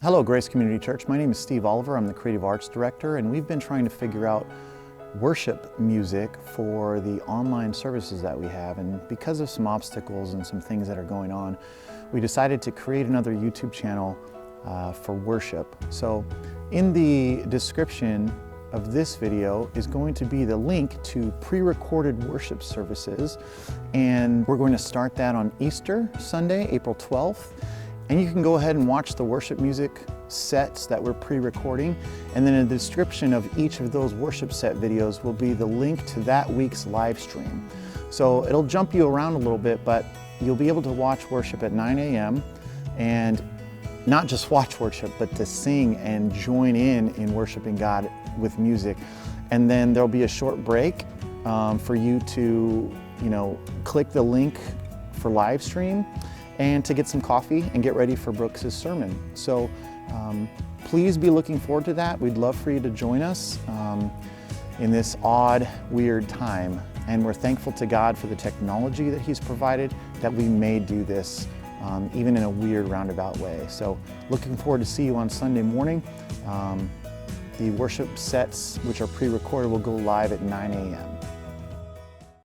Hello, Grace Community Church. My name is Steve Oliver. I'm the Creative Arts Director, and we've been trying to figure out worship music for the online services that we have. And because of some obstacles and some things that are going on, we decided to create another YouTube channel for worship. So in the description of this video is going to be the link to pre-recorded worship services. And we're going to start that on Easter Sunday, April 12th. And you can go ahead and watch the worship music sets that we're pre-recording. And then in the description of each of those worship set videos will be the link to that week's live stream. So it'll jump you around a little bit, but you'll be able to watch worship at 9 a.m. and not just watch worship, but to sing and join in worshiping God with music. And then there'll be a short break for you to, click the link for live stream and to get some coffee and get ready for Brooks's sermon. So please be looking forward to that. We'd love for you to join us in this odd, weird time. And we're thankful to God for the technology that He's provided that we may do this even in a weird roundabout way. So looking forward to see you on Sunday morning. The worship sets, which are pre-recorded, will go live at 9 a.m.